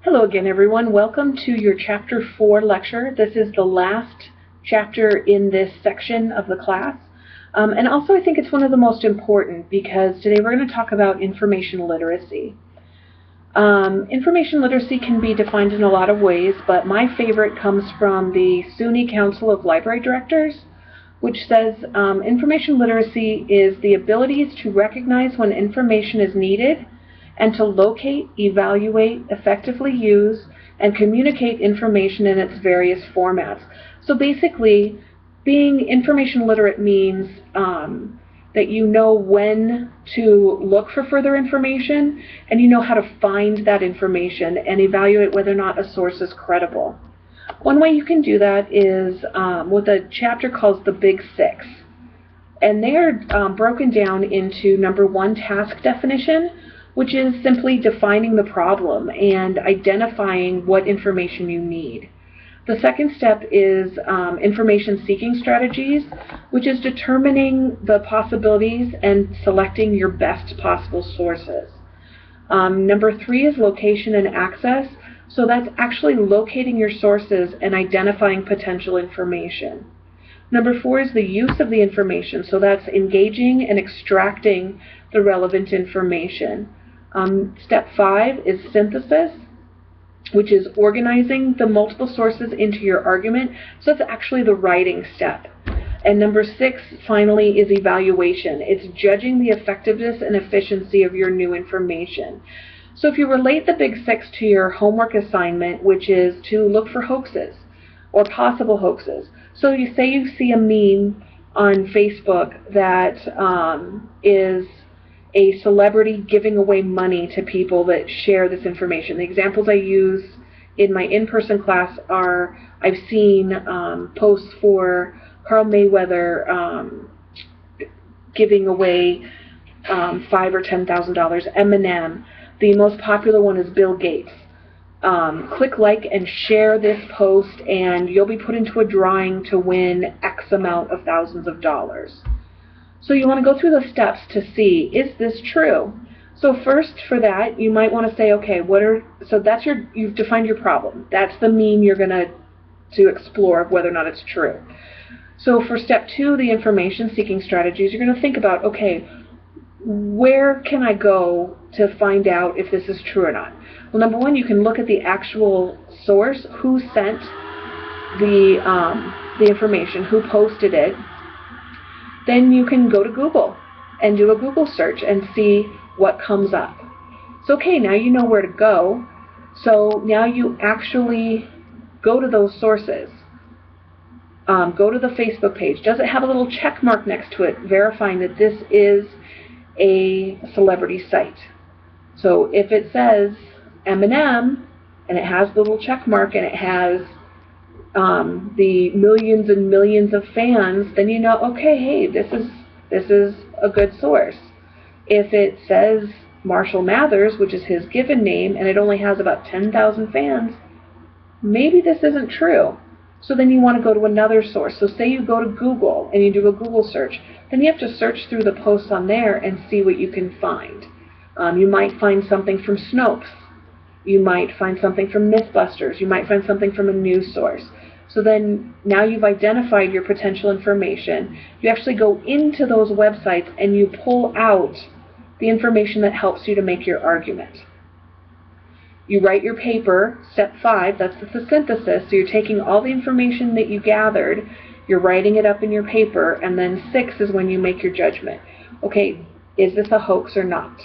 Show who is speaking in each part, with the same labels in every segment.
Speaker 1: Hello again, everyone. Welcome to your Chapter 4 lecture. This is the last chapter in this section of the class. And also I think it's one of the most important because today we're going to talk about information literacy. Information literacy can be defined in a lot of ways, but my favorite comes from the SUNY Council of Library Directors, which says information literacy is the ability to recognize when information is needed and to locate, evaluate, effectively use, and communicate information in its various formats. So basically, being information literate means that you know when to look for further information, and you know how to find that information and evaluate whether or not a source is credible. One way you can do that is with a chapter called the Big Six. And they are broken down into number 1, task definition, which is simply defining the problem and identifying what information you need. The second step is information seeking strategies, which is determining the possibilities and selecting your best possible sources. Number 3 is location and access. So that's actually locating your sources and identifying potential information. Number 4 is the use of the information. So that's engaging and extracting the relevant information. Step 5 is synthesis, which is organizing the multiple sources into your argument. So it's actually the writing step. And number 6, finally, is evaluation. It's judging the effectiveness and efficiency of your new information. So if you relate the Big Six to your homework assignment, which is to look for hoaxes or possible hoaxes. So you say you see a meme on Facebook that is a celebrity giving away money to people that share this information. The examples I use in my in-person class are, I've seen posts for Carl Mayweather giving away $5,000 or $10,000, Eminem. The most popular one is Bill Gates. Click like and share this post and you'll be put into a drawing to win X amount of thousands of dollars. So you want to go through the steps to see, is this true? So first for that, you might want to say, okay, you've defined your problem. That's the meme you're going to explore whether or not it's true. So for step 2, the information seeking strategies, you're going to think about, okay, where can I go to find out if this is true or not? Well, number 1, you can look at the actual source, who sent the information, who posted it. Then you can go to Google and do a Google search and see what comes up. So okay, now you know where to go. So now you actually go to those sources. Go to the Facebook page. Does it have a little check mark next to it verifying that this is a celebrity site? So if it says Eminem and it has the little check mark and it has the millions and millions of fans, then you know, okay, hey, this is a good source. If it says Marshall Mathers, which is his given name, and it only has about 10,000 fans, maybe this isn't true. So then you want to go to another source. So say you go to Google and you do a Google search, then you have to search through the posts on there and see what you can find. You might find something from Snopes. You might find something from Mythbusters. You might find something from a news source. So then now you've identified your potential information. You actually go into those websites and you pull out the information that helps you to make your argument. You write your paper, step 5, that's the synthesis. So you're taking all the information that you gathered, you're writing it up in your paper, and then 6 is when you make your judgment. Okay, is this a hoax or not?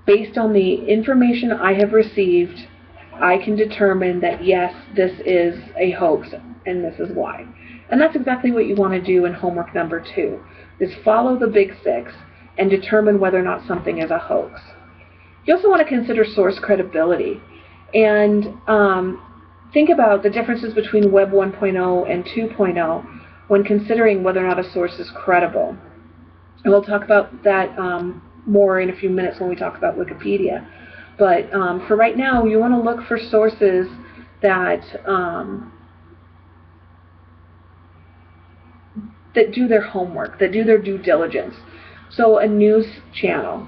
Speaker 1: Based on the information I have received, I can determine that yes, this is a hoax, and this is why. And that's exactly what you want to do in homework number 2, is follow the Big Six and determine whether or not something is a hoax. You also want to consider source credibility and think about the differences between Web 1.0 and 2.0 when considering whether or not a source is credible. And we'll talk about that more in a few minutes when we talk about Wikipedia. But for right now, you want to look for sources that that do their homework, that do their due diligence. So a news channel,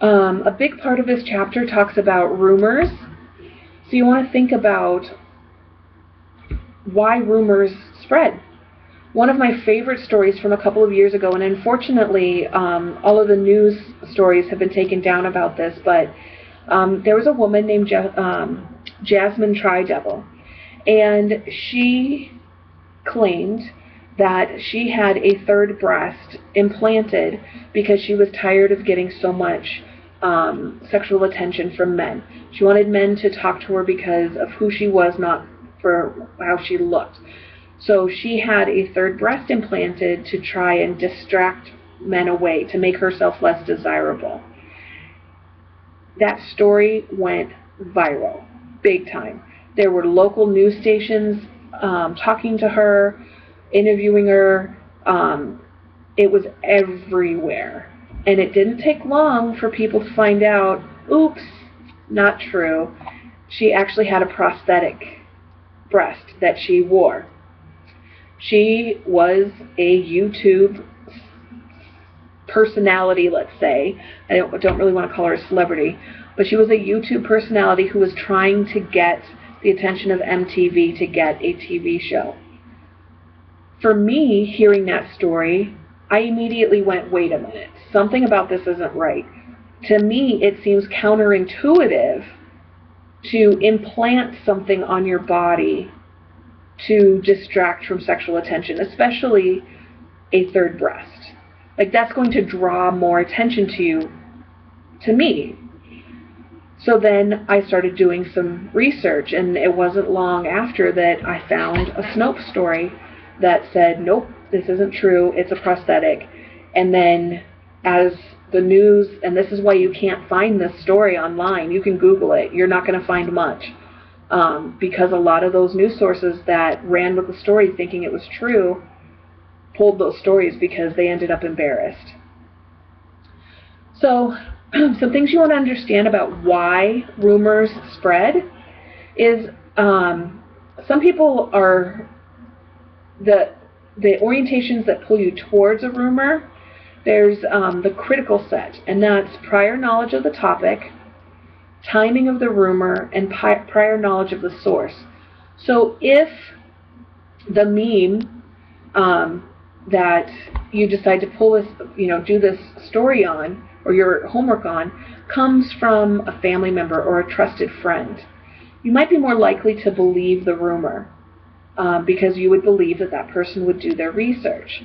Speaker 1: A big part of this chapter talks about rumors. So you want to think about why rumors spread. One of my favorite stories from a couple of years ago, and unfortunately all of the news stories have been taken down about this, but there was a woman named Jasmine Tridevil, and she claimed that she had a third breast implanted because she was tired of getting so much sexual attention from men. She wanted men to talk to her because of who she was, not for how she looked. So she had a third breast implanted to try and distract men away, to make herself less desirable. That story went viral, big time. There were local news stations talking to her, interviewing her. It was everywhere. And it didn't take long for people to find out, oops, not true. She actually had a prosthetic breast that she wore. She was a YouTube personality, let's say. I don't really want to call her a celebrity, but she was a YouTube personality who was trying to get the attention of MTV to get a TV show. For me, hearing that story, I immediately went, wait a minute, something about this isn't right. To me, it seems counterintuitive to implant something on your body to distract from sexual attention, especially a third breast. Like, that's going to draw more attention to you, to me. So then I started doing some research, and it wasn't long after that I found a Snopes story that said, nope, this isn't true, it's a prosthetic. And then as the news, and this is why you can't find this story online, you can Google it, you're not going to find much. Because a lot of those news sources that ran with the story thinking it was true pulled those stories because they ended up embarrassed. So some things you want to understand about why rumors spread is some people are the orientations that pull you towards a rumor. There's the critical set, and that's prior knowledge of the topic, timing of the rumor, and prior knowledge of the source. So if the meme that you decide to pull this, do this story on, or your homework on, comes from a family member or a trusted friend, you might be more likely to believe the rumor because you would believe that that person would do their research.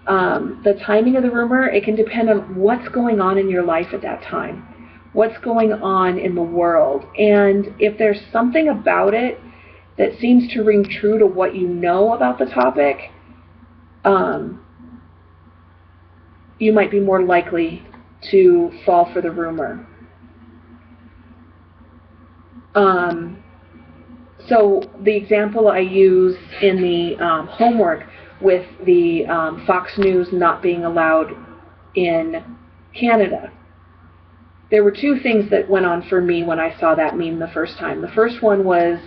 Speaker 1: The timing of the rumor, it can depend on what's going on in your life at that time, what's going on in the world, and if there's something about it that seems to ring true to what you know about the topic, you might be more likely to fall for the rumor. So the example I use in the homework with the Fox News not being allowed in Canada, there were two things that went on for me when I saw that meme the first time. The first one was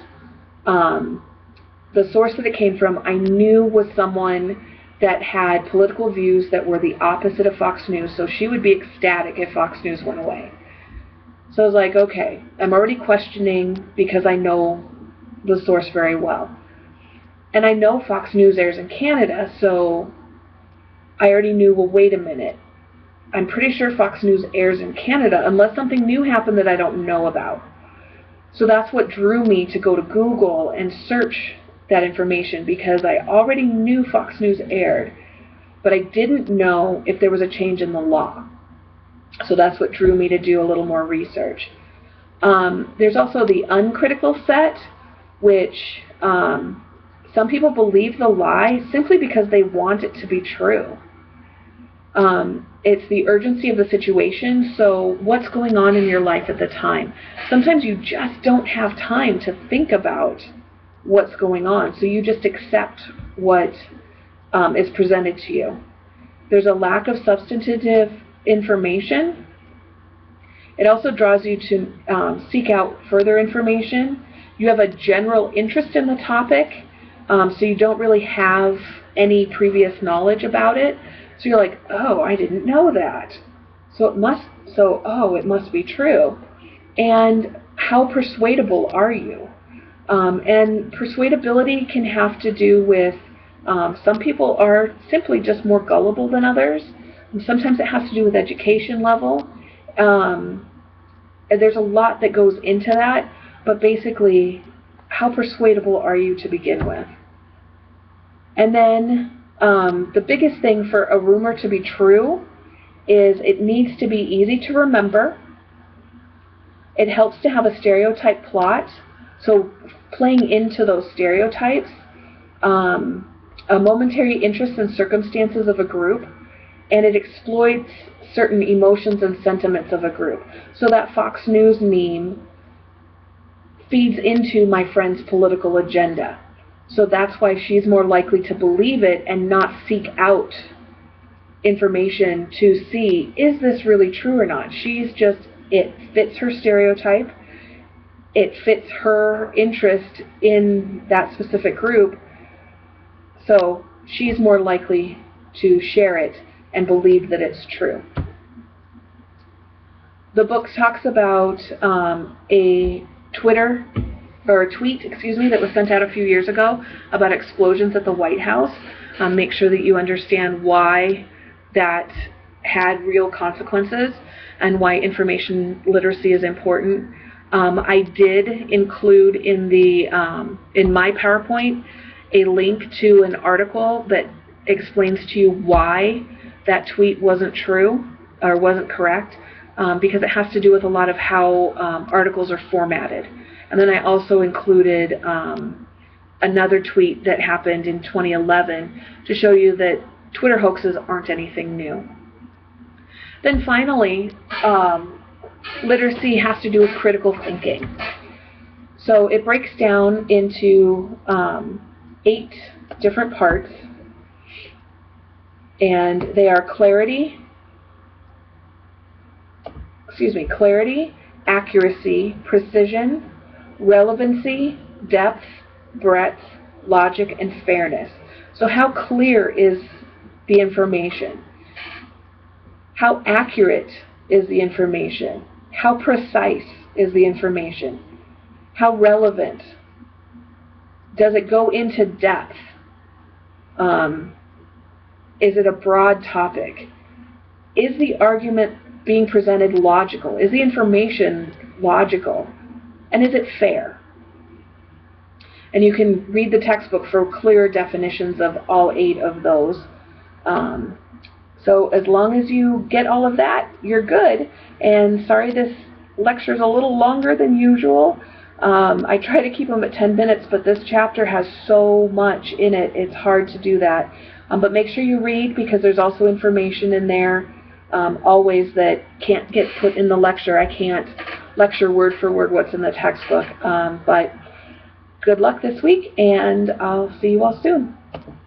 Speaker 1: the source that it came from I knew was someone that had political views that were the opposite of Fox News, so she would be ecstatic if Fox News went away. So I was like, okay, I'm already questioning because I know the source very well. And I know Fox News airs in Canada, so I already knew, well, wait a minute. I'm pretty sure Fox News airs in Canada unless something new happened that I don't know about. So that's what drew me to go to Google and search that information, because I already knew Fox News aired, but I didn't know if there was a change in the law. So that's what drew me to do a little more research. There's also the uncritical set, which some people believe the lie simply because they want it to be true. It's the urgency of the situation, so what's going on in your life at the time. Sometimes you just don't have time to think about what's going on, so you just accept what is presented to you. There's a lack of substantive information. It also draws you to seek out further information. You have a general interest in the topic, so you don't really have any previous knowledge about it. So you're like, oh, I didn't know that. So it must So, oh, it must be true. And how persuadable are you? And persuadability can have to do with some people are simply just more gullible than others. And sometimes it has to do with education level. And there's a lot that goes into that, but basically, how persuadable are you to begin with? And then the biggest thing for a rumor to be true is it needs to be easy to remember. It helps to have a stereotype plot, so playing into those stereotypes, a momentary interest in circumstances of a group, and it exploits certain emotions and sentiments of a group. So that Fox News meme feeds into my friend's political agenda. So that's why she's more likely to believe it and not seek out information to see, is this really true or not? It fits her stereotype, it fits her interest in that specific group, so she's more likely to share it and believe that it's true. The book talks about a tweet, that was sent out a few years ago about explosions at the White House. Make sure that you understand why that had real consequences and why information literacy is important. I did include in my PowerPoint a link to an article that explains to you why that tweet wasn't true or wasn't correct, because it has to do with a lot of how articles are formatted. And then I also included another tweet that happened in 2011 to show you that Twitter hoaxes aren't anything new. Then finally, literacy has to do with critical thinking. So it breaks down into 8 different parts, and they are clarity, accuracy, precision, relevancy, depth, breadth, logic, and fairness. So how clear is the information? How accurate is the information? How precise is the information? How relevant? Does it go into depth? Is it a broad topic? Is the argument being presented logical? Is the information logical? And is it fair? And you can read the textbook for clearer definitions of all 8 of those. So as long as you get all of that, you're good. And sorry this lecture's a little longer than usual. I try to keep them at 10 minutes, but this chapter has so much in it, it's hard to do that. But make sure you read, because there's also information in there always that can't get put in the lecture. I can't lecture word for word what's in the textbook. But good luck this week, and I'll see you all soon.